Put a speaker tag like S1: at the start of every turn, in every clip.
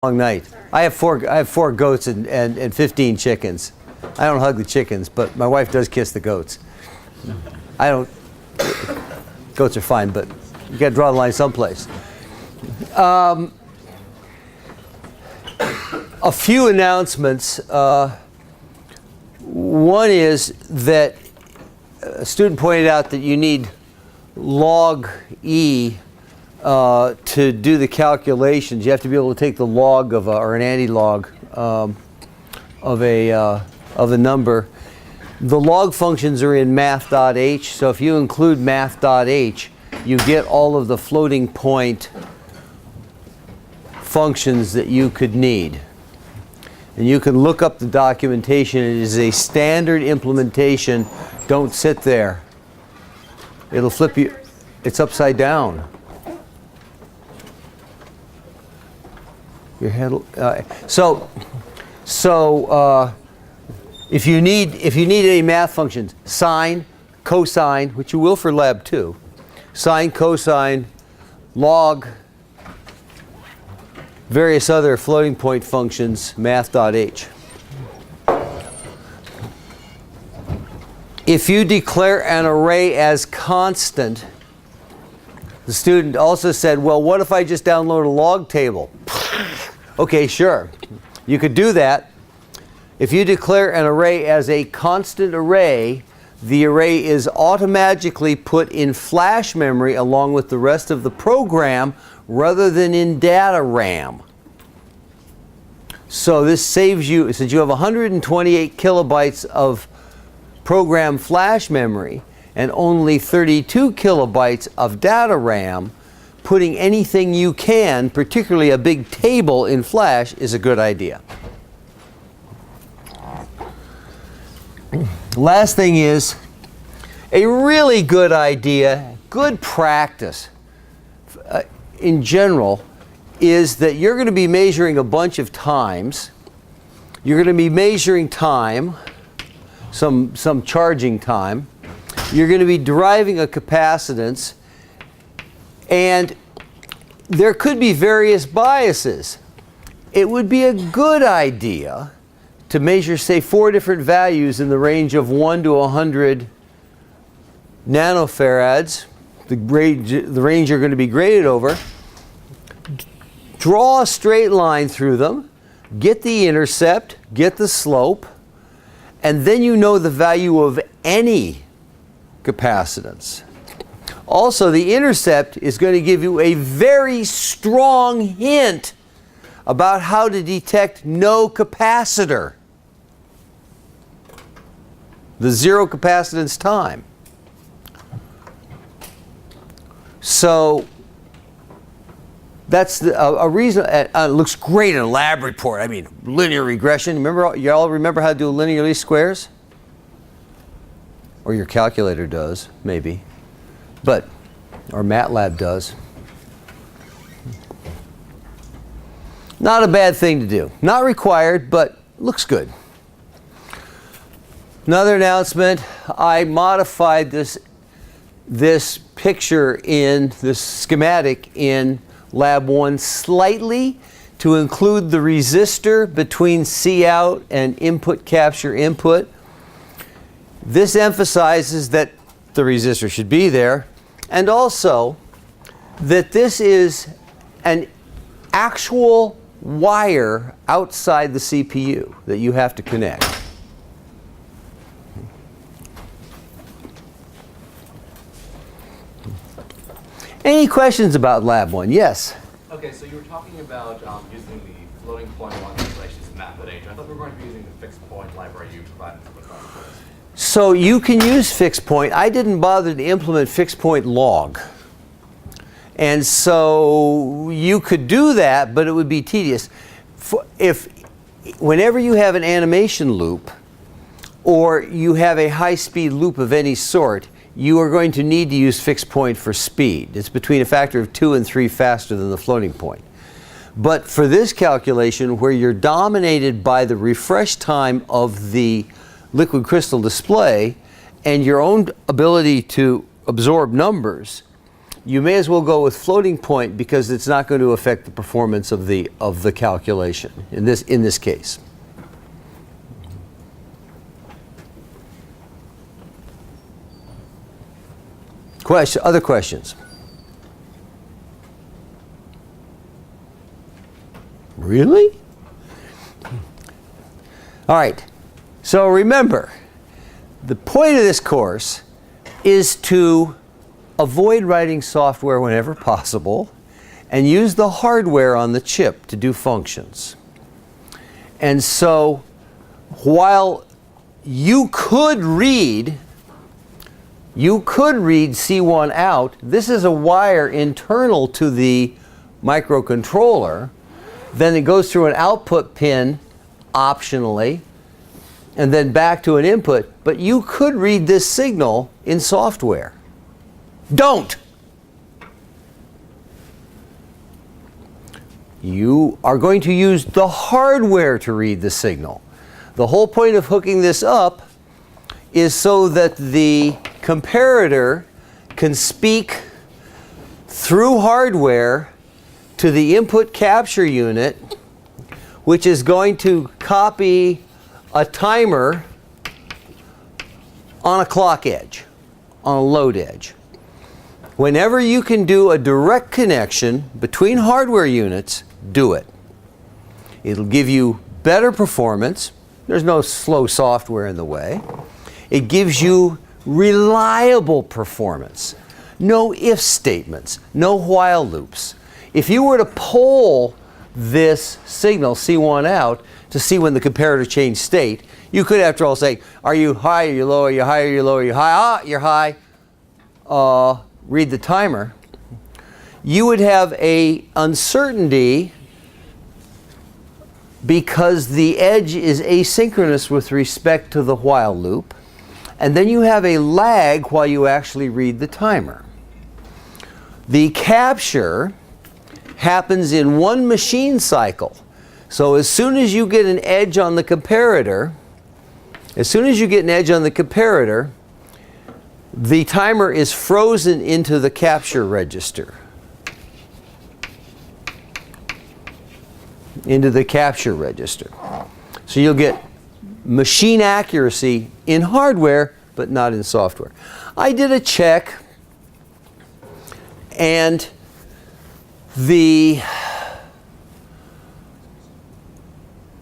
S1: long night. I have four goats and 15 chickens. I don't hug the chickens, but my wife does kiss the goats. I don't. Goats are fine, but you got to draw the line someplace. A few announcements. One is that a student pointed out that you need log E to do the calculations. You have to be able to take the log of or an anti-log of a number. The log functions are in math.h, so if you include math.h, you get all of the floating point functions that you could need. And you can look up the documentation. It is a standard implementation. Don't sit there. It'll flip you. It's upside down. Your head. If you need any math functions, sine, cosine, which you will for lab 2, sine, cosine, log, various other floating point functions, math.h. If you declare an array as constant, the student also said, well, what if I just download a log table? Okay, sure. You could do that. If you declare an array as a constant array, the array is automatically put in flash memory along with the rest of the program rather than in data RAM. So this saves you, since you have 128 kilobytes of program flash memory and only 32 kilobytes of data RAM, putting anything you can, particularly a big table, in flash is a good idea. Last thing is a really good idea, good practice in general, is that you're going to be measuring a bunch of times. You're going to be measuring time, some charging time. You're going to be deriving a capacitance, and there could be various biases. It would be a good idea to measure, say, 4 different values in the range of 1 to 100 nanofarads, the range you're going to be graded over. Draw a straight line through them, get the intercept, get the slope, and then you know the value of any capacitance. Also, the intercept is going to give you a very strong hint about how to detect no capacitor, the zero capacitance time. So that's a reason. It looks great in a lab report. I mean, linear regression. Remember, you all remember how to do linear least squares? Or your calculator does, maybe. But, or MATLAB does. Not a bad thing to do. Not required, but looks good. Another announcement, I modified this picture in this schematic in Lab 1 slightly to include the resistor between Cout and input capture input. This emphasizes that the resistor should be there, and also that this is an actual wire outside the CPU that you have to connect. Any questions about Lab 1? Yes?
S2: Okay, so you were talking about using the floating point log calculations in math.h. I thought we were going to be using the fixed point library you provided for the course.
S1: So you can use fixed point. I didn't bother to implement fixed point log. And so you could do that, but it would be tedious. Whenever you have an animation loop or you have a high-speed loop of any sort, you are going to need to use fixed point for speed. It's between a factor of 2 and 3 faster than the floating point. But for this calculation, where you're dominated by the refresh time of the liquid crystal display and your own ability to absorb numbers, you may as well go with floating point because it's not going to affect the performance of the calculation in this case. Other questions? Really? All right. So remember, the point of this course is to avoid writing software whenever possible and use the hardware on the chip to do functions. And so while you could read C1 out, this is a wire internal to the microcontroller. Then it goes through an output pin optionally and then back to an input. But you could read this signal in software. Don't! You are going to use the hardware to read the signal. The whole point of hooking this up is so that the comparator can speak through hardware to the input capture unit, which is going to copy a timer on a clock edge, on a load edge. Whenever you can do a direct connection between hardware units, do it. It'll give you better performance. There's no slow software in the way. It gives you reliable performance. No if statements, no while loops. If you were to poll this signal, C1 out, to see when the comparator changed state, you could, after all, say, are you high, are you low, are you high, are you low, are you high? Ah, you're high. Read the timer. You would have a uncertainty because the edge is asynchronous with respect to the while loop. And then you have a lag while you actually read the timer. The capture happens in one machine cycle. So as soon as you get an edge on the comparator, the timer is frozen into the capture register. So you'll get machine accuracy in hardware, but not in software. I did a check, and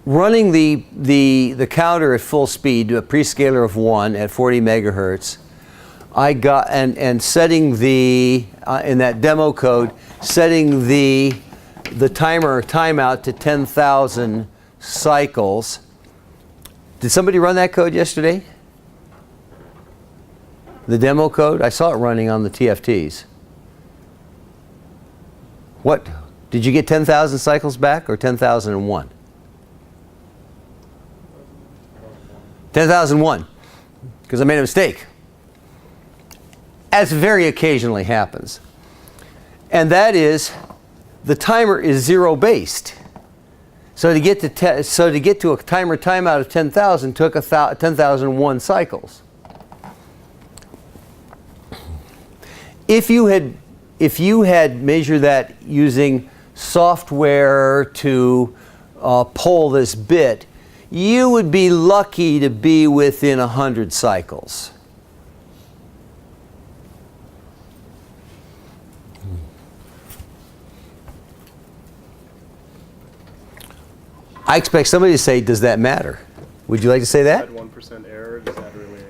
S1: running the counter at full speed, a prescaler of 1 at 40 megahertz, I got and setting in that demo code, setting the timeout to 10,000 cycles. Did somebody run that code yesterday? The demo code? I saw it running on the TFTs. What? Did you get 10,000 cycles back or 10,001? 10,001, because I made a mistake. As very occasionally happens. And that is, the timer is zero based. So to get to a timer timeout of 10,000 took 10,001 cycles. If you had measured that using software to poll this bit, you would be lucky to be within 100 cycles. I expect somebody to say, does that matter? Would you like to say that?
S3: 1% error, does that really...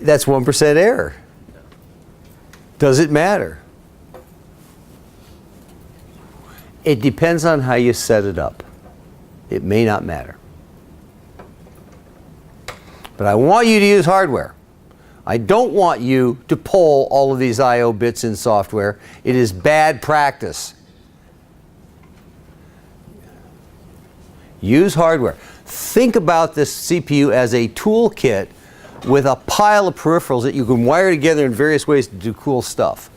S1: That's 1% error.
S3: Yeah.
S1: Does it matter? It depends on how you set it up. It may not matter. But I want you to use hardware. I don't want you to poll all of these I/O bits in software. It is bad practice. Use hardware. Think about this CPU as a toolkit with a pile of peripherals that you can wire together in various ways to do cool stuff.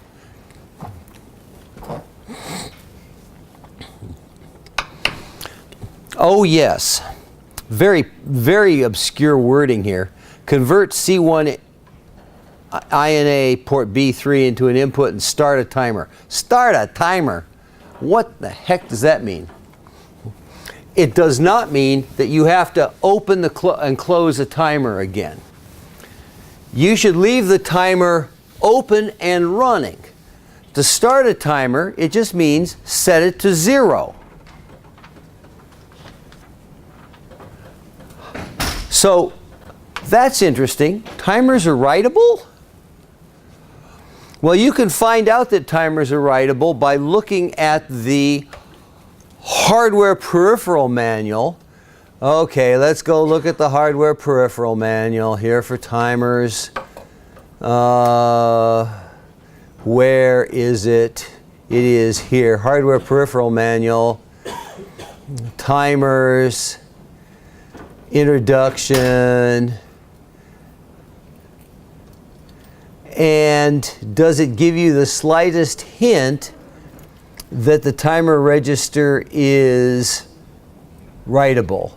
S1: Oh yes, very, very obscure wording here. Convert C1 INA port B3 into an input and start a timer. Start a timer? What the heck does that mean? It does not mean that you have to open and close a timer again. You should leave the timer open and running. To start a timer, it just means set it to 0. So that's interesting. Timers are writable? Well, you can find out that timers are writable by looking at the hardware peripheral manual. Okay, let's go look at the hardware peripheral manual here for timers. Where is it? It is here. Hardware peripheral manual. Timers. Introduction. And does it give you the slightest hint that the timer register is writable?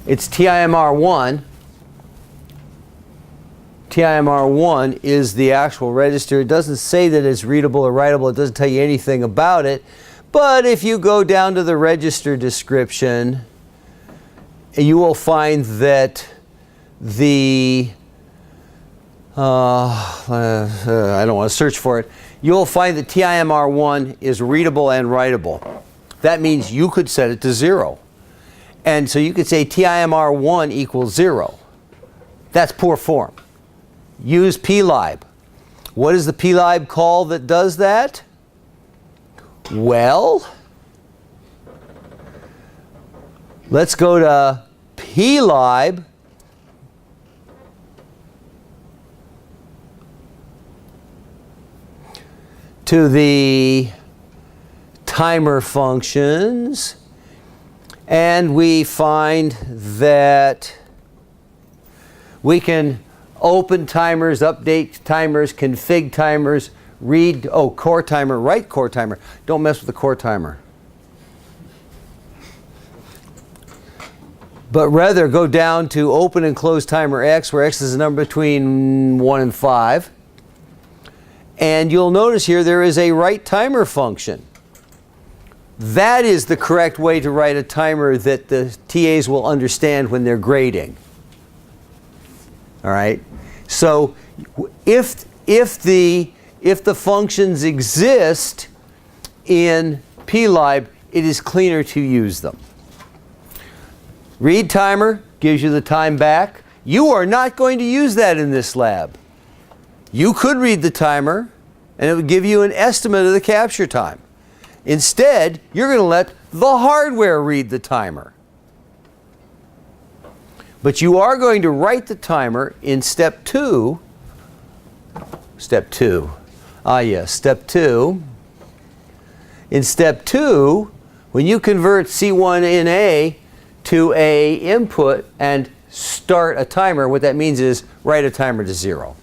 S1: It's TIMR1. TIMR1 is the actual register. It doesn't say that it's readable or writable. It doesn't tell you anything about it. But if you go down to the register description, you will find that the I don't want to search for it. You'll find that TIMR1 is readable and writable. That means you could set it to 0. And so you could say TIMR1 equals 0. That's poor form. Use PLIB. What is the PLIB call that does that? Well, let's go to PLIB. To the timer functions, and we find that we can open timers, update timers, config timers, read, core timer, write core timer. Don't mess with the core timer. But rather go down to open and close timer X, where X is a number between 1 and 5. And you'll notice here there is a write timer function. That is the correct way to write a timer that the TAs will understand when they're grading. All right? So if the functions exist in PLIB, it is cleaner to use them. Read timer gives you the time back. You are not going to use that in this lab. You could read the timer, and it would give you an estimate of the capture time. Instead, you're going to let the hardware read the timer. But you are going to write the timer in step 2. Step 2. Yes, step 2. In step 2, when you convert C1NA to a input and start a timer, what that means is write a timer to 0.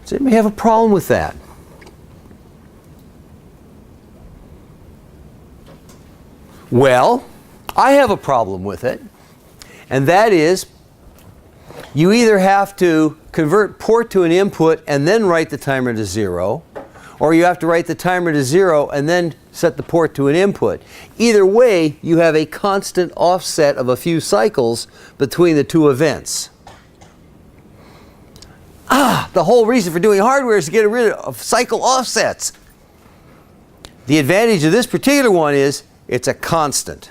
S1: Does anybody have a problem with that? Well, I have a problem with it, and that is you either have to convert port to an input and then write the timer to 0, or you have to write the timer to 0 and then set the port to an input. Either way, you have a constant offset of a few cycles between the two events. The whole reason for doing hardware is to get rid of cycle offsets. The advantage of this particular one is it's a constant.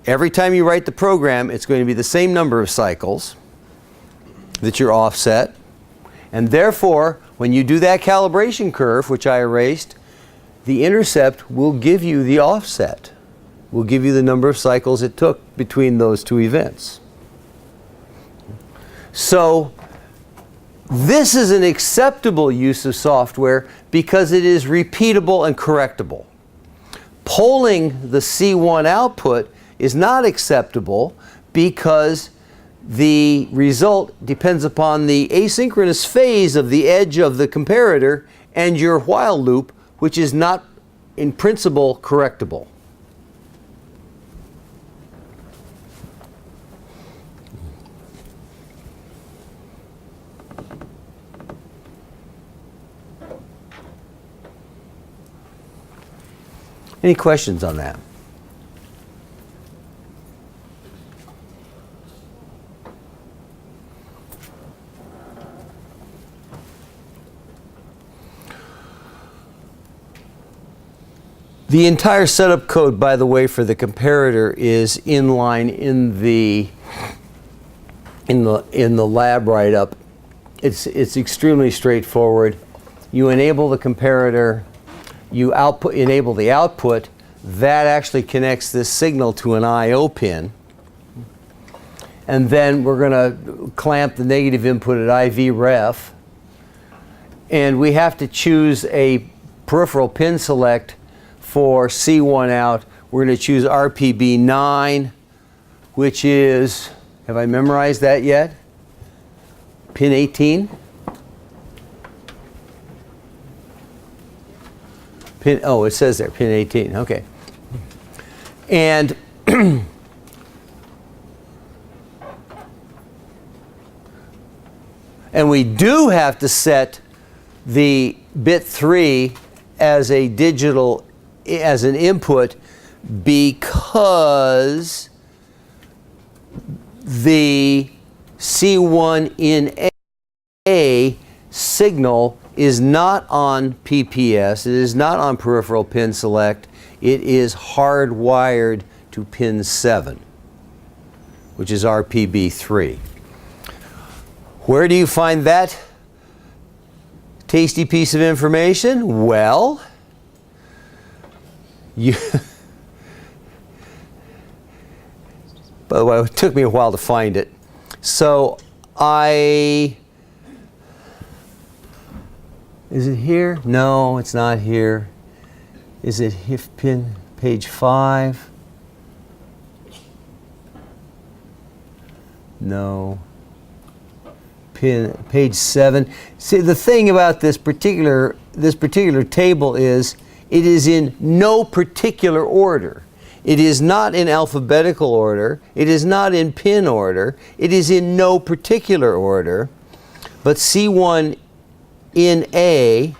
S1: Every time you write the program, it's going to be the same number of cycles that you're offset. And therefore, when you do that calibration curve, which I erased, the intercept will give you the offset. Will give you the number of cycles it took between those two events. So this is an acceptable use of software because it is repeatable and correctable. Polling the C1 output is not acceptable because the result depends upon the asynchronous phase of the edge of the comparator and your while loop, which is not in principle correctable. Any questions on that? The entire setup code, by the way, for the comparator is inline in the lab write-up. It's extremely straightforward. You enable the comparator, you enable the output. That actually connects this signal to an I/O pin, and then we're going to clamp the negative input at IV ref, and we have to choose a peripheral pin select. For C1 out, we're going to choose RPB 9, which is, have I memorized that yet? Pin 18? Pin, oh, it says there, pin 18, okay. And and we do have to set the bit 3 as a digital, as an input, because the C1 in A signal is not on PPS, it is not on peripheral pin select, it is hardwired to pin 7, which is RPB3. Where do you find that tasty piece of information? Well, by the way, it took me a while to find it. So is it here? No, it's not here. Is it pin page 5? No. Page 7. See, the thing about this particular table is it is in no particular order. It is not in alphabetical order. It is not in pin order. It is in no particular order. But C1 in A,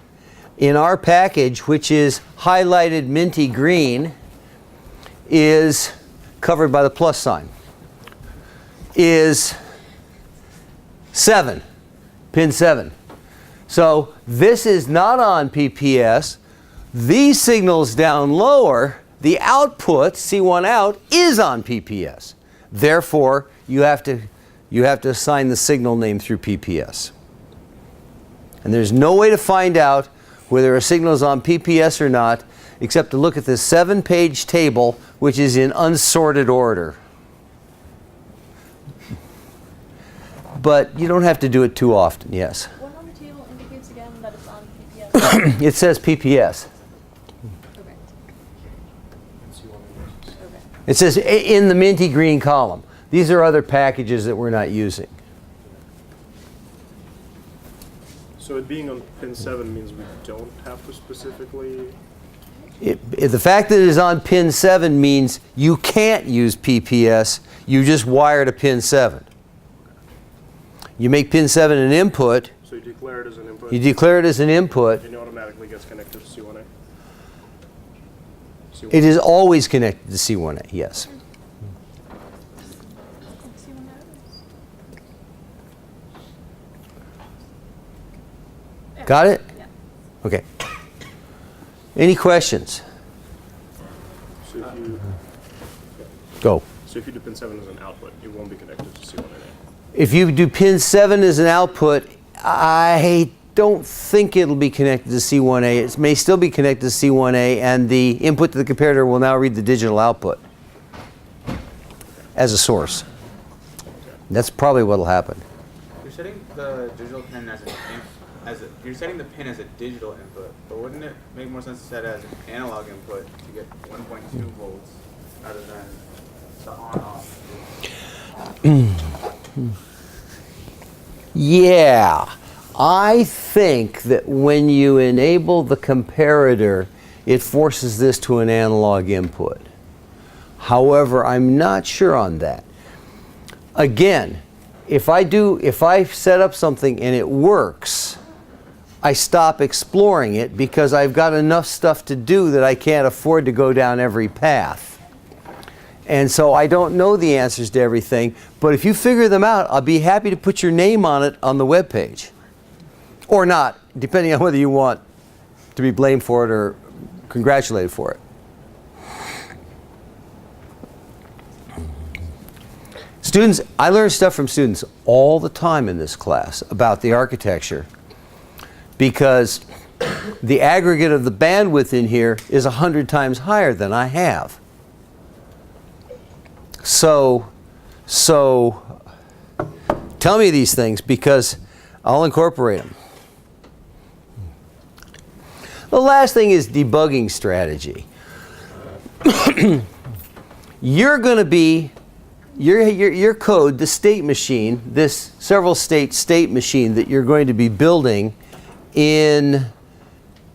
S1: in our package, which is highlighted minty green, is covered by the plus sign, is 7, pin 7. So this is not on PPS. These signals down lower, the output, C1 out, is on PPS. Therefore, you have to assign the signal name through PPS. And there's no way to find out whether a signal is on PPS or not, except to look at this 7-page table, which is in unsorted order. But you don't have to do it too often, yes.
S4: What on the table indicates again that it's on PPS?
S1: It says PPS.
S4: Okay.
S1: It says in the minty green column. These are other packages that we're not using.
S3: So it being on pin 7 means we don't have to specifically...
S1: The fact that it is on pin 7 means you can't use PPS. You just wire to pin 7. You make pin 7 an input.
S3: So you declare it as an input?
S1: You declare it as an input.
S3: And it automatically gets connected to C1A? C1A.
S1: It is always connected to C1A, yes. Got it?
S4: Yeah.
S1: Okay. Any questions?
S3: So if you,
S1: Go.
S3: so if you do pin 7 as an output, it won't be connected to C1A?
S1: If you do pin 7 as an output, I don't think it'll be connected to C1A. It may still be connected to C1A, and the input to the comparator will now read the digital output as a source. That's probably what will happen.
S5: You're setting the digital pin you're setting the pin as a digital input, but wouldn't it make more sense to set it as an analog input to get 1.2 volts rather than the on-off?
S1: Yeah, I think that when you enable the comparator, it forces this to an analog input. However, I'm not sure on that. Again, if I set up something and it works, I stop exploring it because I've got enough stuff to do that I can't afford to go down every path. And so I don't know the answers to everything, but if you figure them out, I'll be happy to put your name on it on the web page. Or not, depending on whether you want to be blamed for it or congratulated for it. Students, I learn stuff from students all the time in this class about the architecture because the aggregate of the bandwidth in here is 100 times higher than I have. So tell me these things because I'll incorporate them. The last thing is debugging strategy. You're going to be, your code, the state machine, this several state machine that you're going to be building in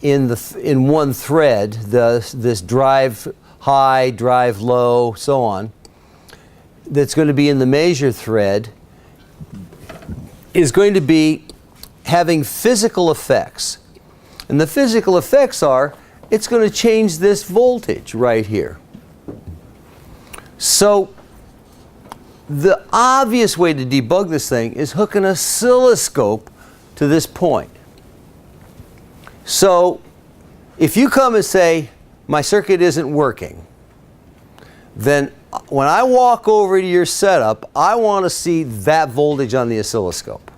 S1: one thread, this drive high, drive low, so on, that's going to be in the measure thread is going to be having physical effects. And the physical effects are, it's going to change this voltage right here. So the obvious way to debug this thing is hook an oscilloscope to this point. So if you come and say, my circuit isn't working, then when I walk over to your setup, I want to see that voltage on the oscilloscope.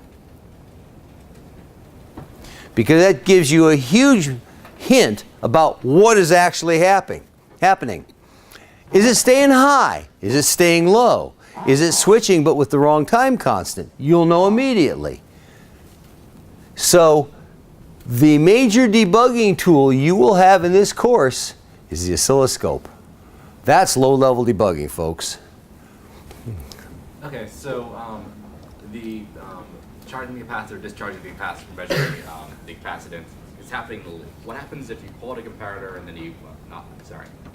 S1: Because that gives you a huge hint about what is actually happening. Is it staying high? Is it staying low? Is it switching but with the wrong time constant? You'll know immediately. So the major debugging tool you will have in this course is the oscilloscope. That's low-level debugging, folks.
S2: Okay, so the charging the capacitor, discharging the capacitor, measuring the capacitance is happening. What happens if you pull out a comparator and then you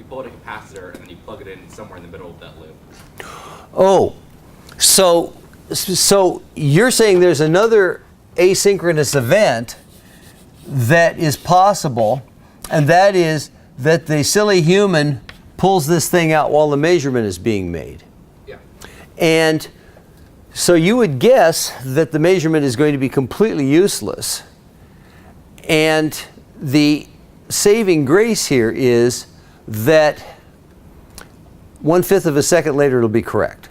S2: pull out a capacitor and then you plug it in somewhere in the middle of that loop?
S1: Oh, so you're saying there's another asynchronous event that is possible, and that is that the silly human pulls this thing out while the measurement is being made.
S2: Yeah.
S1: And so you would guess that the measurement is going to be completely useless. And the saving grace here is that 1/5 of a second later it'll be correct.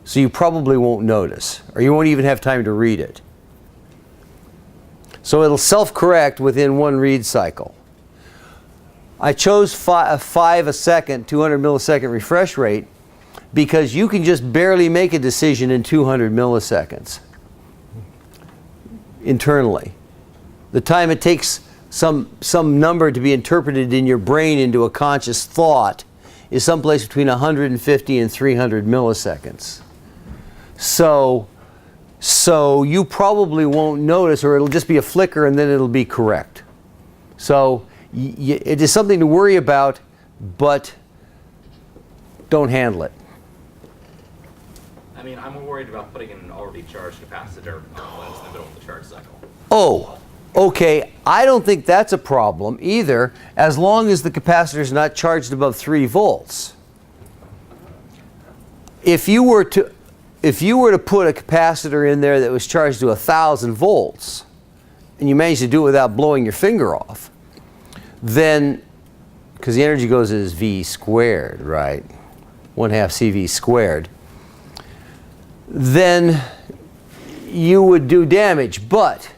S1: So you probably won't notice, or you won't even have time to read it. So it'll self-correct within one read cycle. I chose 5 a second, 200 millisecond refresh rate, because you can just barely make a decision in 200 milliseconds internally. The time it takes some number to be interpreted in your brain into a conscious thought is someplace between 150 and 300 milliseconds. So you probably won't notice, or it'll just be a flicker and then it'll be correct. So it is something to worry about, but don't handle it.
S2: I mean, I'm worried about putting in an already charged capacitor when it's in the middle of the charge cycle.
S1: Oh, okay. I don't think that's a problem either, as long as the capacitor is not charged above 3 volts. If you were to put a capacitor in there that was charged to 1,000 volts, and you managed to do it without blowing your finger off, then, because the energy goes as V squared, right? 1/2 CV squared. Then you would do damage. But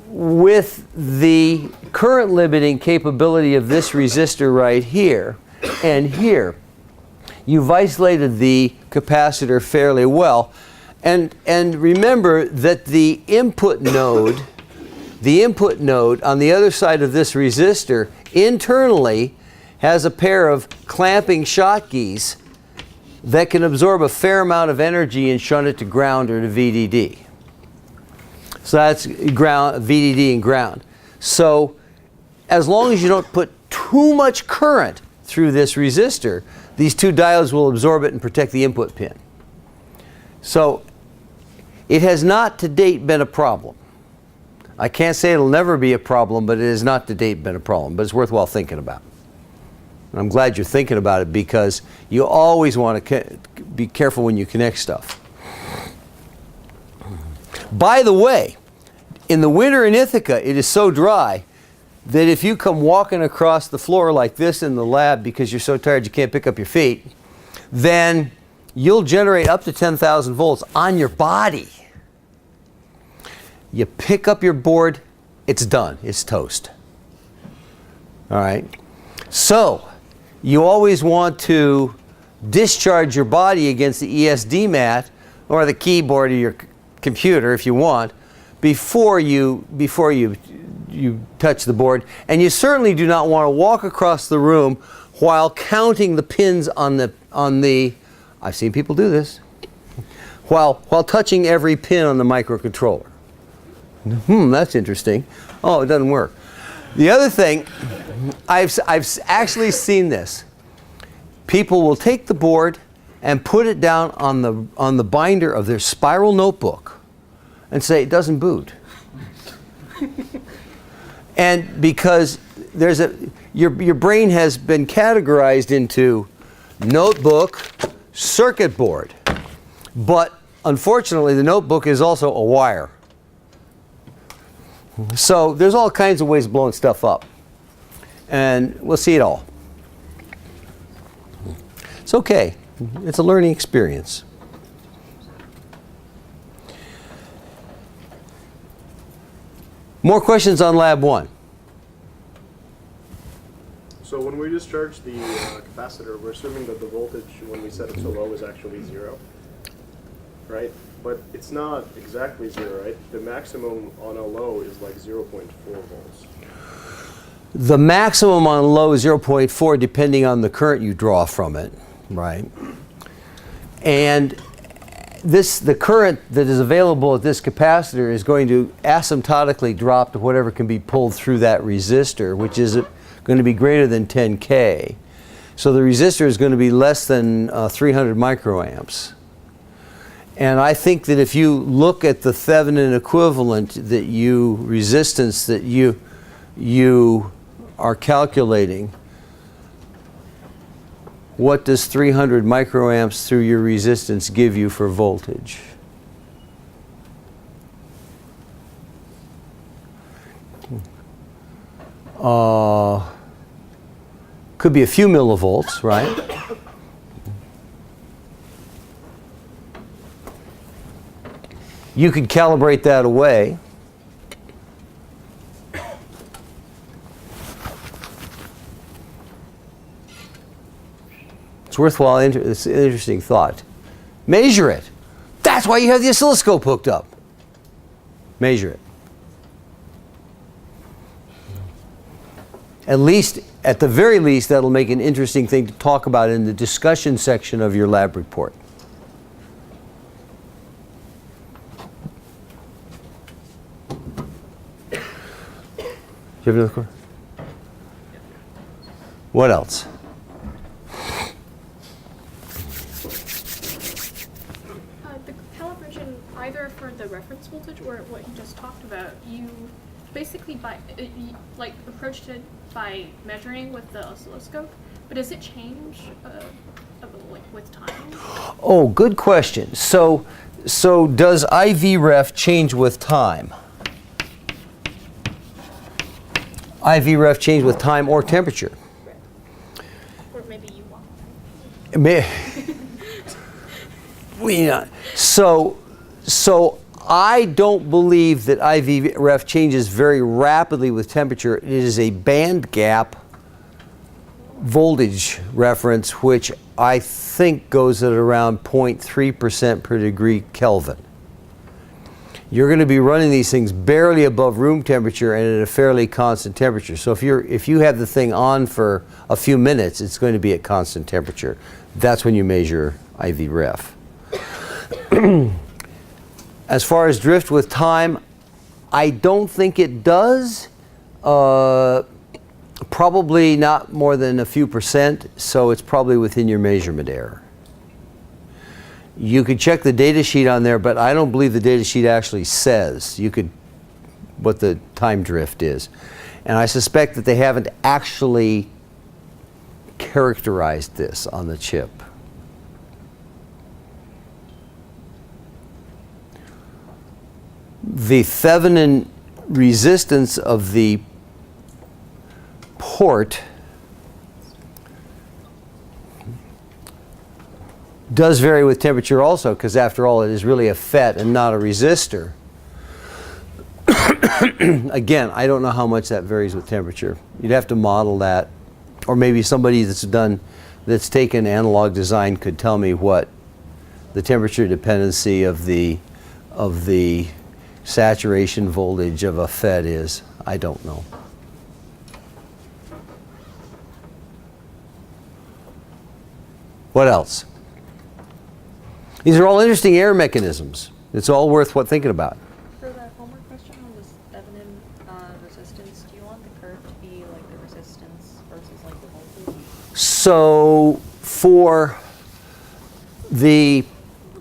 S1: with the current limiting capability of this resistor right here and here, you've isolated the capacitor fairly well. And remember that the input node on the other side of this resistor internally has a pair of clamping Schottkeys that can absorb a fair amount of energy and shunt it to ground or to VDD. So that's ground, VDD and ground. So as long as you don't put too much current through this resistor, these two diodes will absorb it and protect the input pin. So it has not to date been a problem. I can't say it'll never be a problem, but it has not to date been a problem. But it's worthwhile thinking about. And I'm glad you're thinking about it, because you always want to be careful when you connect stuff. By the way, in the winter in Ithaca, it is so dry that if you come walking across the floor like this in the lab because you're so tired you can't pick up your feet, then you'll generate up to 10,000 volts on your body. You pick up your board, it's done. It's toast. All right? So, you always want to discharge your body against the ESD mat or the keyboard of your computer if you want before you touch the board. And you certainly do not want to walk across the room while counting the pins on the I've seen people do this, while touching every pin on the microcontroller. That's interesting. Oh, it doesn't work. The other thing, I've actually seen this. People will take the board and put it down on the binder of their spiral notebook and say it doesn't boot. And because your brain has been categorized into notebook, circuit board, but unfortunately the notebook is also a wire. So there's all kinds of ways of blowing stuff up, and we'll see it all. It's okay. It's a learning experience. More questions on Lab 1?
S3: So when we discharge the capacitor, we're assuming that the voltage, when we set it so low, is actually 0, right? But it's not exactly 0, right? The maximum on a low is like 0.4 volts.
S1: The maximum on low is 0.4 depending on the current you draw from it, right? And the current that is available at this capacitor is going to asymptotically drop to whatever can be pulled through that resistor, which is going to be greater than 10K. So the resistor is going to be less than 300 microamps. And I think that if you look at the Thevenin equivalent resistance that you are calculating, what does 300 microamps through your resistance give you for voltage? Could be a few millivolts, right? You could calibrate that away. It's worthwhile, it's an interesting thought. Measure it. That's why you have the oscilloscope hooked up. Measure it. At the very least, that'll make an interesting thing to talk about in the discussion section of your lab report. Do you have another question? What else?
S4: The calibration, either for the reference voltage or what you just talked about, you basically approached it by measuring with the oscilloscope, but does it change with time?
S1: Oh, good question. So does IV ref change with time? IV ref change with time or temperature?
S4: Or maybe you want.
S1: So I don't believe that IV ref changes very rapidly with temperature. It is a band gap voltage reference, which I think goes at around 0.3% per degree Kelvin. You're going to be running these things barely above room temperature and at a fairly constant temperature. So if you have the thing on for a few minutes, it's going to be at constant temperature. That's when you measure IV ref. As far as drift with time, I don't think it does. Probably not more than a few percent, so it's probably within your measurement error. You could check the data sheet on there, but I don't believe the data sheet actually says. You could time drift is. And I suspect that they haven't actually characterized this on the chip. The Thevenin resistance of the port does vary with temperature also, because after all it is really a FET and not a resistor. Again, I don't know how much that varies with temperature. You'd have to model that, or maybe somebody that's taken analog design could tell me what the temperature dependency of the saturation voltage of a FET is. I don't know. What else? These are all interesting error mechanisms. It's all worth thinking about.
S6: For that homework question on this Thevenin resistance, do you want the curve to be like the resistance versus like the voltage?
S1: So for the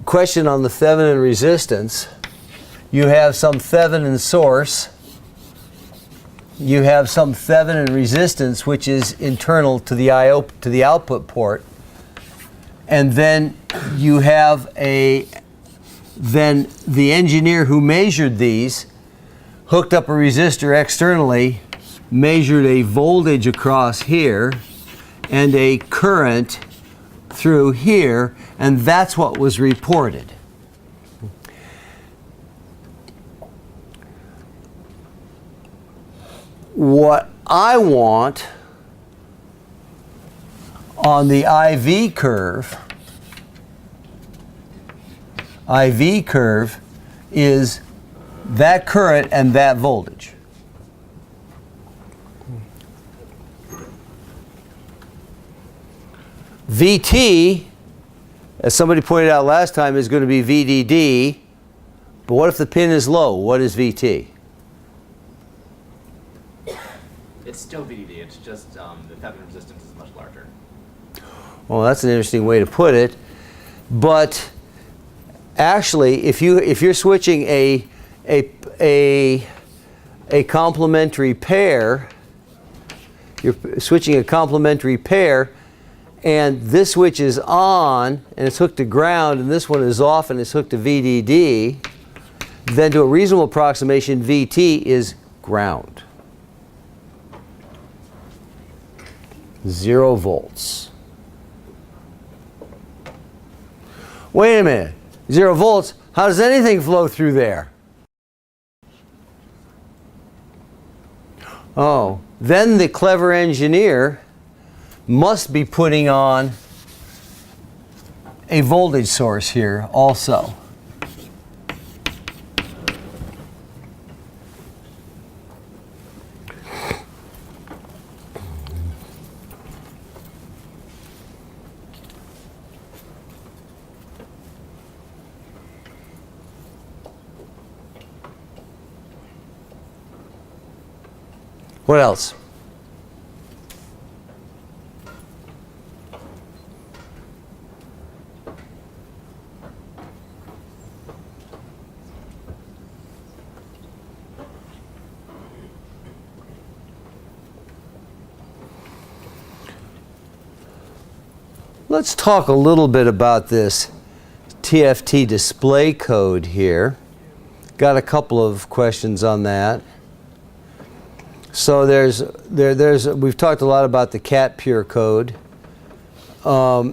S1: question on the Thevenin resistance, you have some Thevenin source, you have some Thevenin resistance which is internal to the output port, and then you have then the engineer who measured these hooked up a resistor externally, measured a voltage across here and a current through here, and that's what was reported. What I want on the IV curve is that current and that voltage. VT, as somebody pointed out last time, is going to be VDD, but what if the pin is low? What is VT?
S2: It's still VDD, it's just the Thevenin resistance is much larger.
S1: Well, that's an interesting way to put it, but actually, if you're switching a complementary pair, you're switching a complementary pair, and this switch is on and it's hooked to ground, and this one is off and it's hooked to VDD, then to a reasonable approximation, VT is ground. 0 volts. Wait a minute. 0 volts? How does anything flow through there? Oh, then the clever engineer must be putting on a voltage source here also. What else? Let's talk a little bit about this TFT display code here. Got a couple of questions on that. So we've talked a lot about the cat pure code. The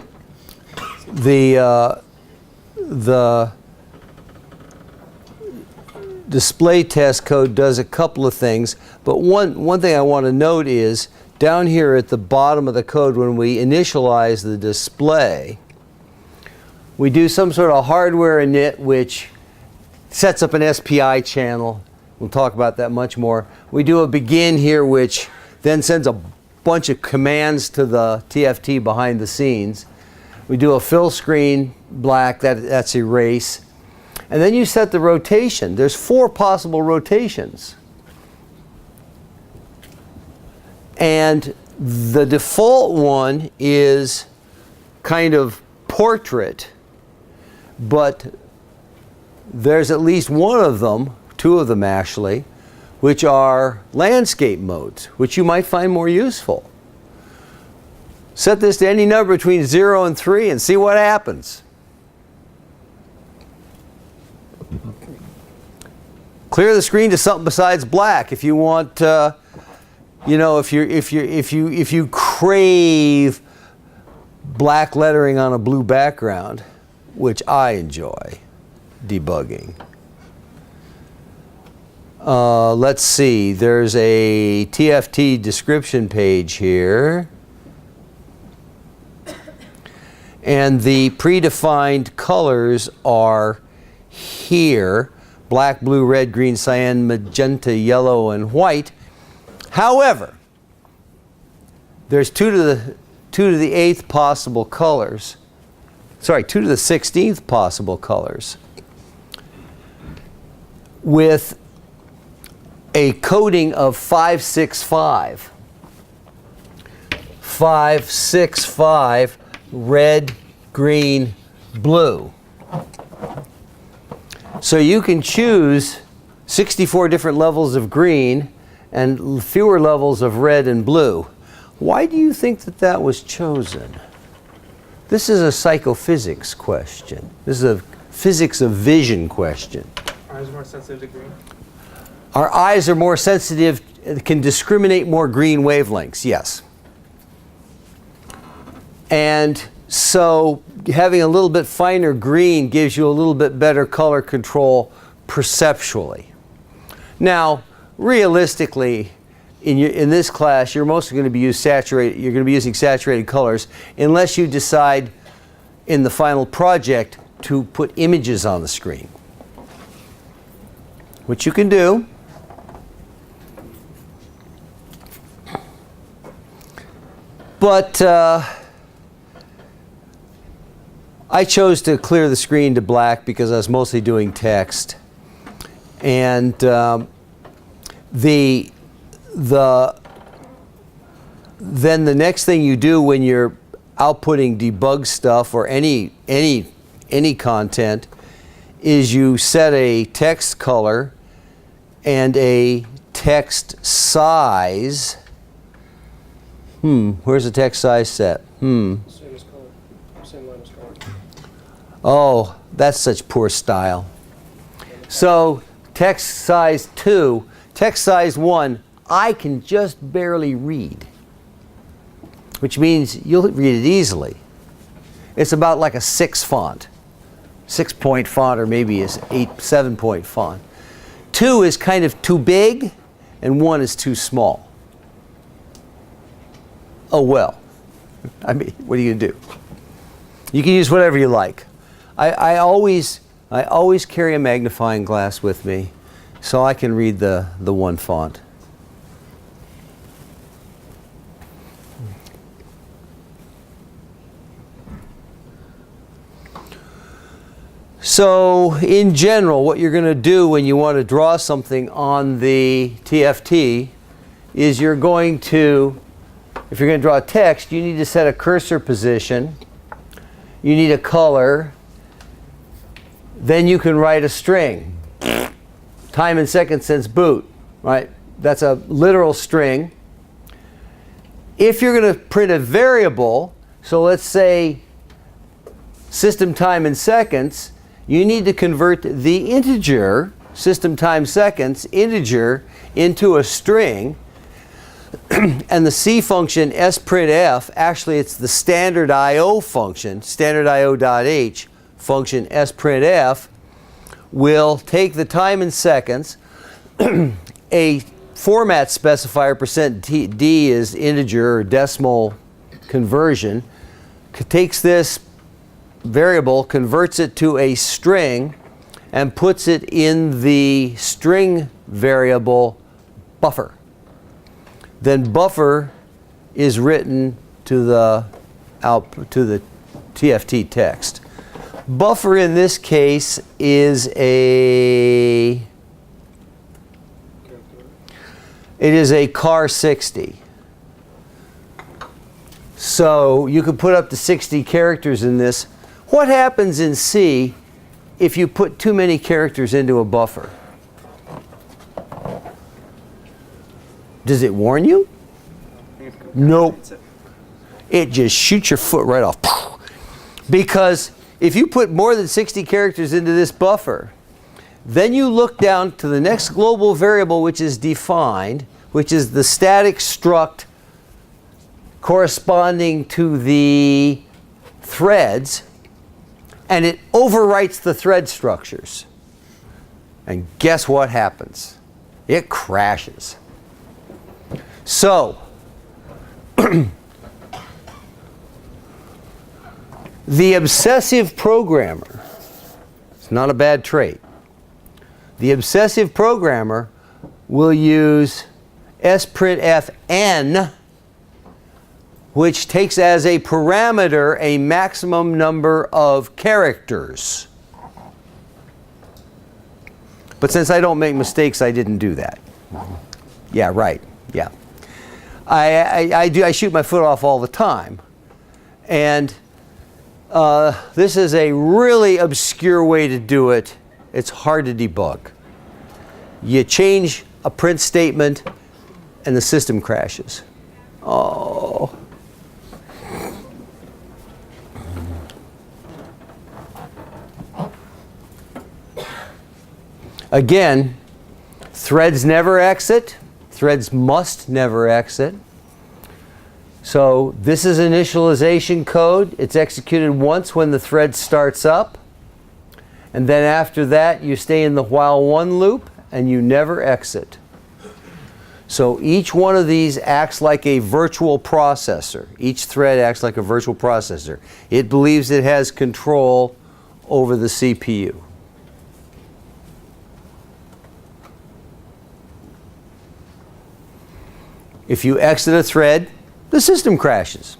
S1: display test code does a couple of things, but one thing I want to note is down here at the bottom of the code, when we initialize the display, we do some sort of hardware init which sets up an SPI channel. We'll talk about that much more. We do a begin here which then sends a bunch of commands to the TFT behind the scenes. We do a fill screen black, that's erase. And then you set the rotation. There's 4 possible rotations. And the default one is kind of portrait, but there's at least one of them, 2 of them actually, which are landscape modes, which you might find more useful. Set this to any number between 0 and 3 and see what happens. Clear the screen to something besides black if you want, you know, if you crave black lettering on a blue background, which I enjoy debugging. Let's see, there's a TFT description page here. And the predefined colors are here: black, blue, red, green, cyan, magenta, yellow, and white. However, there's 2 to the 8th possible colors. Sorry, 2 to the 16th possible colors, with a coding of 565. 565, red, green, blue. So you can choose 64 different levels of green and fewer levels of red and blue. Why do you think that that was chosen? This is a psychophysics question. This is a physics of vision question.
S5: Eyes more sensitive to green?
S1: Our eyes are more sensitive, can discriminate more green wavelengths, yes. And so having a little bit finer green gives you a little bit better color control perceptually. Now, realistically, in this class, you're mostly going to be using saturated colors unless you decide in the final project to put images on the screen, which you can do. But I chose to clear the screen to black because I was mostly doing text. And then the next thing you do when you're outputting debug stuff or any content is you set a text color and a text size. Where's the text size set?
S3: Same as color. Same line as color.
S1: Oh, that's such poor style. So text size 2, text size 1, I can just barely read, which means you'll read it easily. It's about like a 6 font, 6-point font, or maybe a 7-point font. 2 is kind of too big, and 1 is too small. Oh well, I mean, what are you gonna do? You can use whatever you like. I always carry a magnifying glass with me, so I can read the 1 font. So in general, what you're going to do when you want to draw something on the TFT is you're going to, if you're going to draw text, you need to set a cursor position, you need a color, then you can write a string. Time and seconds since boot, right? That's a literal string. If you're going to print a variable, so let's say system time in seconds, you need to convert the integer, system time seconds, integer, into a string. And the C function, sprintf, actually it's the standard IO function, standard IO.h function sprintf, will take the time in seconds. A format specifier, %d is integer or decimal conversion, takes this variable, converts it to a string, and puts it in the string variable buffer. Then buffer is written to the TFT text. Buffer in this case is a car 60. So you could put up to 60 characters in this. What happens in C if you put too many characters into a buffer? Does it warn you? Nope.
S3: It's a-
S1: It just shoots your foot right off. Because if you put more than 60 characters into this buffer, then you look down to the next global variable which is defined, which is the static struct corresponding to the threads, and it overwrites the thread structures. And guess what happens? It crashes. So, the obsessive programmer, it's not a bad trait. The obsessive programmer will use sprintfn, which takes as a parameter a maximum number of characters. But since I don't make mistakes, I didn't do that. Yeah, right. Yeah. I shoot my foot off all the time. And this is a really obscure way to do it. It's hard to debug. You change a print statement and the system crashes. Oh. Again, threads never exit. Threads must never exit. So this is initialization code. It's executed once when the thread starts up. And then after that, you stay in the while one loop and you never exit. So each one of these acts like a virtual processor. Each thread acts like a virtual processor. It believes it has control over the CPU. If you exit a thread, the system crashes.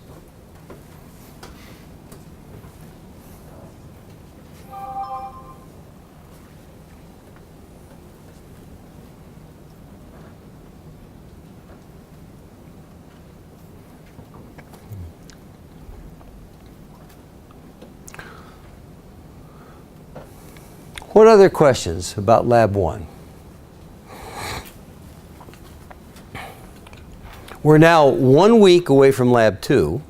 S1: What other questions about Lab 1? We're now 1 week away from Lab 2.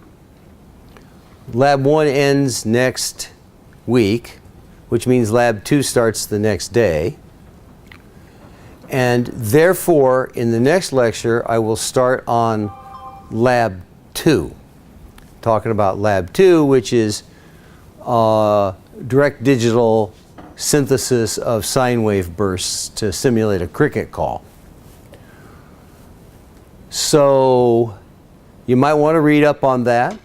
S1: Lab 1 ends next week, which means Lab 2 starts the next day. And therefore, in the next lecture, I will start on Lab 2, talking about Lab 2, which is direct digital synthesis of sine wave bursts to simulate a cricket call. So you might want to read up on that,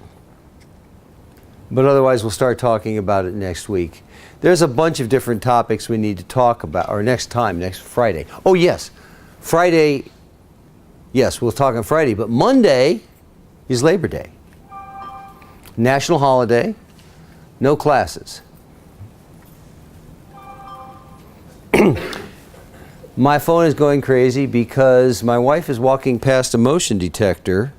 S1: but otherwise we'll start talking about it next week. There's a bunch of different topics we need to talk about, or next Friday. Oh yes, Friday, yes, we'll talk on Friday, but Monday is Labor Day. National holiday, no classes. My phone is going crazy because my wife is walking past a motion detector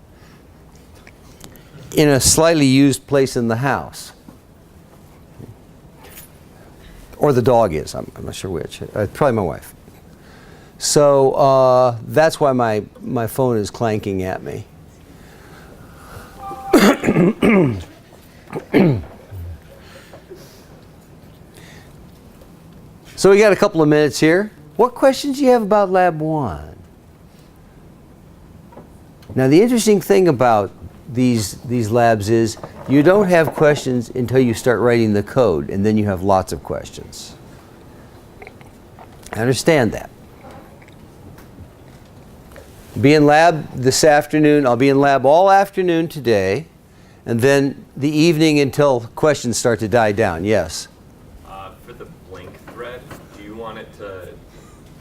S1: in a slightly used place in the house. Or the dog is, I'm not sure which. Probably my wife. So that's why my phone is clanking at me. So we got a couple of minutes here. What questions do you have about Lab 1? Now the interesting thing about these labs is you don't have questions until you start writing the code, and then you have lots of questions. I understand that. Be in lab this afternoon. I'll be in lab all afternoon today, and then the evening until questions start to die down. Yes?
S7: For the blink thread, do you want it to,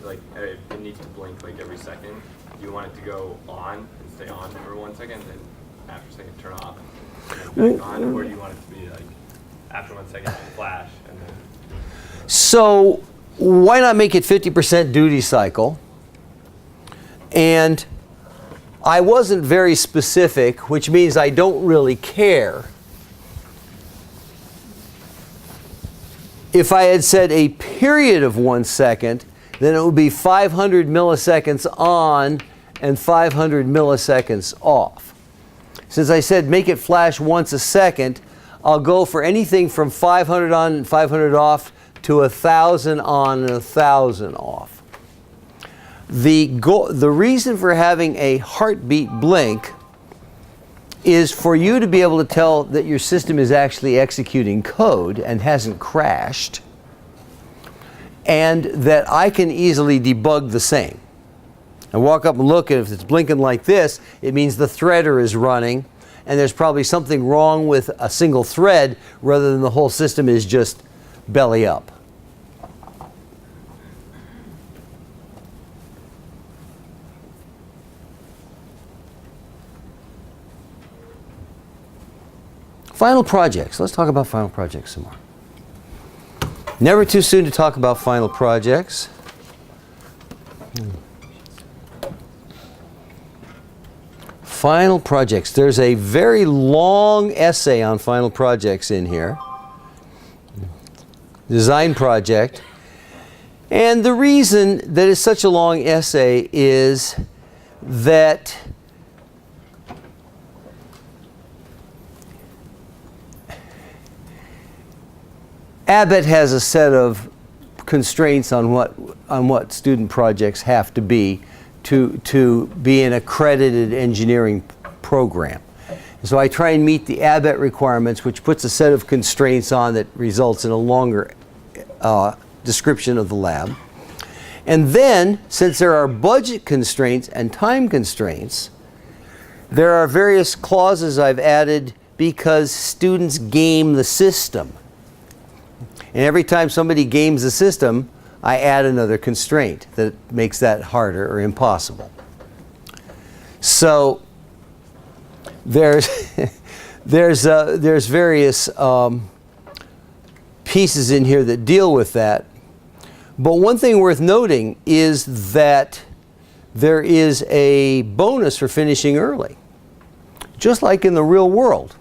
S7: like, it needs to blink like every second? Do you want it to go on and stay on for 1 second, then after a second turn off and then back on? Or do you want it to be like after 1 second flash and then?
S1: So why not make it 50% duty cycle? And I wasn't very specific, which means I don't really care. If I had said a period of 1 second, then it would be 500 milliseconds on and 500 milliseconds off. Since I said make it flash once a second, I'll go for anything from 500 on and 500 off to 1,000 on and 1,000 off. The reason for having a heartbeat blink is for you to be able to tell that your system is actually executing code and hasn't crashed, and that I can easily debug the same. I walk up and look, and if it's blinking like this, it means the threader is running, and there's probably something wrong with a single thread rather than the whole system is just belly up. Final projects. Let's talk about final projects some more. Never too soon to talk about final projects. Final projects. There's a very long essay on final projects in here. Design project. And the reason that it's such a long essay is that ABET has a set of constraints on what student projects have to be an accredited engineering program. So I try and meet the ABET requirements, which puts a set of constraints on that results in a longer description of the lab. And then, since there are budget constraints and time constraints, there are various clauses I've added because students game the system. And every time somebody games the system, I add another constraint that makes that harder or impossible. So there's various pieces in here that deal with that. But one thing worth noting is that there is a bonus for finishing early, just like in the real world.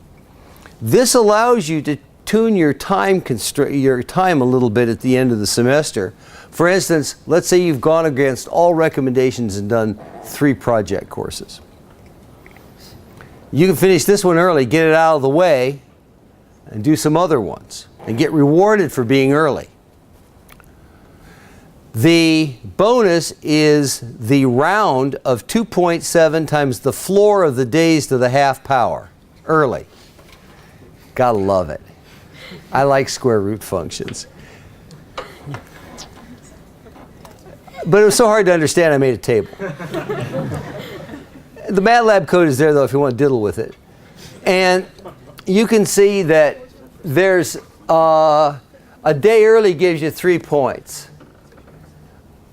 S1: This allows you to tune your time a little bit at the end of the semester. For instance, let's say you've gone against all recommendations and done 3 project courses. You can finish this one early, get it out of the way, and do some other ones, and get rewarded for being early. The bonus is the round of 2.7 times the floor of the days to the half power, early. Gotta love it. I like square root functions. But it was so hard to understand, I made a table. The MATLAB code is there, though, if you want to diddle with it. And you can see that there's a day early gives you 3 points.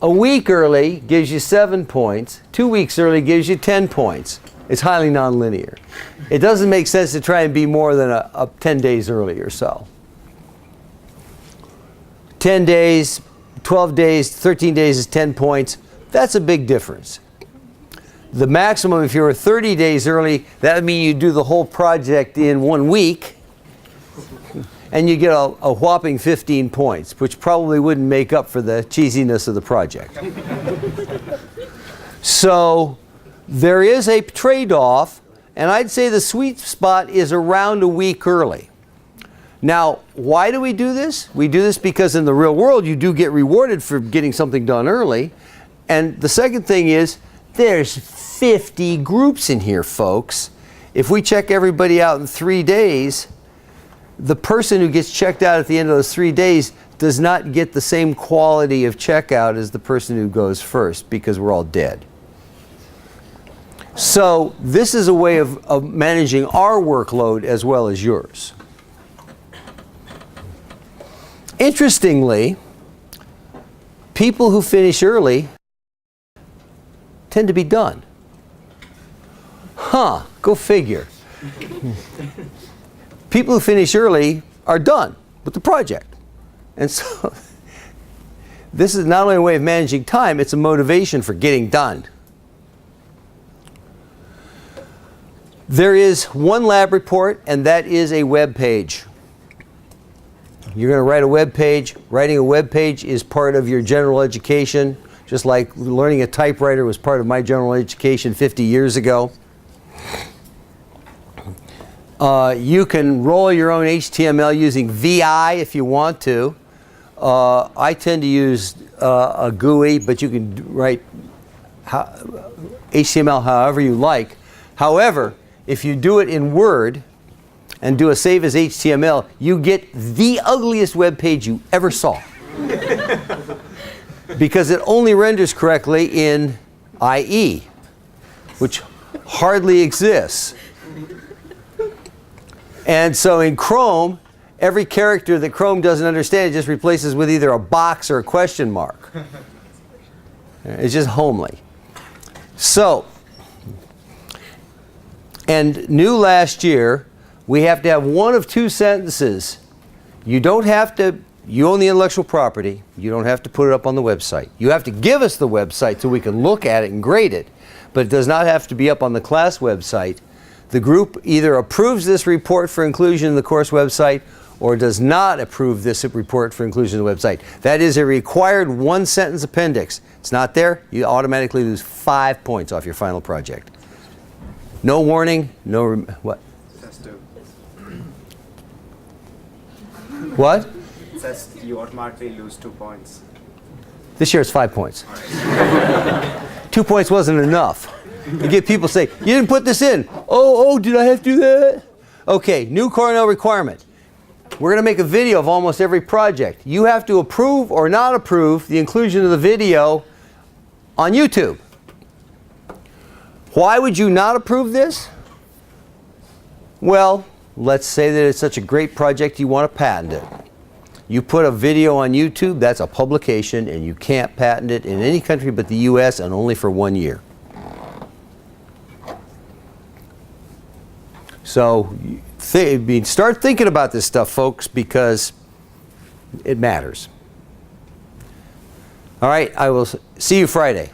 S1: A week early gives you 7 points. 2 weeks early gives you 10 points. It's highly nonlinear. It doesn't make sense to try and be more than 10 days early or so. 10 days, 12 days, 13 days is 10 points. That's a big difference. The maximum, if you were 30 days early, that would mean you do the whole project in 1 week, and you get a whopping 15 points, which probably wouldn't make up for the cheesiness of the project. So there is a trade-off, and I'd say the sweet spot is around a week early. Now, why do we do this? We do this because in the real world, you do get rewarded for getting something done early. And the second thing is, there's 50 groups in here, folks. If we check everybody out in 3 days, the person who gets checked out at the end of those 3 days does not get the same quality of checkout as the person who goes first, because we're all dead. So this is a way of managing our workload as well as yours. Interestingly, people who finish early tend to be done. Go figure. People who finish early are done with the project. And so this is not only a way of managing time, it's a motivation for getting done. There is one lab report, and that is a web page. You're going to write a web page. Writing a web page is part of your general education. just like learning a typewriter was part of my general education 50 years ago. You can roll your own HTML using VI if you want to. I tend to use a GUI, but you can write HTML however you like. However, if you do it in Word and do a save as HTML, you get the ugliest web page you ever saw. Because it only renders correctly in IE, which hardly exists. And so in Chrome, every character that Chrome doesn't understand, it just replaces with either a box or a question mark. It's just homely. So, and new last year, we have to have one of two sentences. You don't have to, you own the intellectual property. You don't have to put it up on the website. You have to give us the website so we can look at it and grade it. But it does not have to be up on the class website. The group either approves this report for inclusion in the course website or does not approve this report for inclusion in the website. That is a required one-sentence appendix. It's not there, you automatically lose 5 points off your final project. No warning, no what?
S8: Says to.
S1: What?
S8: It says you automatically lose 2 points.
S1: This year it's 5 points. 2 points wasn't enough. You get people say, you didn't put this in. Oh, did I have to do that? Okay, new Cornell requirement. We're going to make a video of almost every project. You have to approve or not approve the inclusion of the video on YouTube. Why would you not approve this? Well, let's say that it's such a great project you want to patent it. You put a video on YouTube, that's a publication, and you can't patent it in any country but the US and only for 1 year. So start thinking about this stuff, folks, because it matters. All right, I will see you Friday.